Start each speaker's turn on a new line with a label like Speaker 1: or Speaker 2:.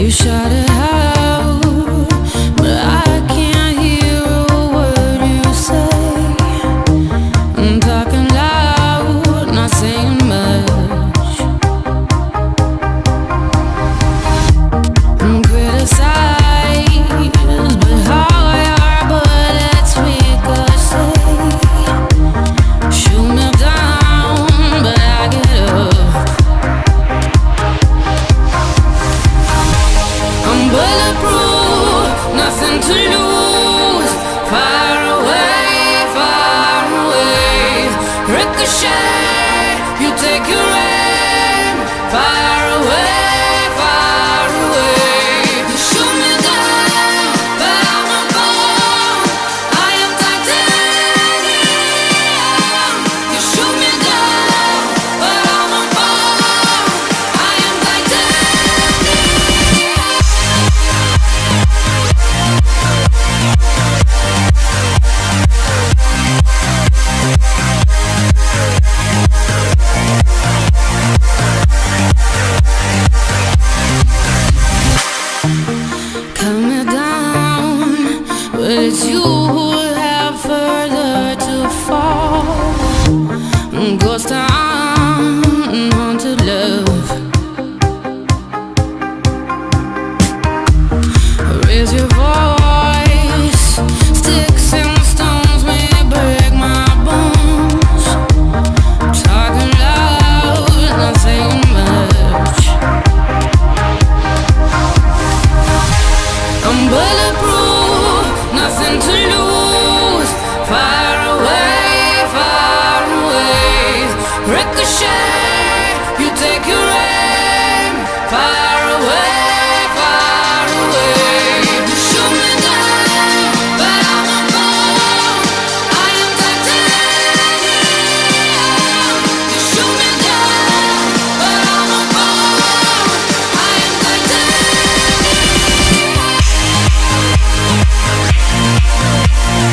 Speaker 1: You shout it out, but I can't hear a word you say. I'm talking loud, not saying much. I'm criticized, but how your bullets ricochet. Shoot me down, but I get up. I'm bulletproof, nothing to lose.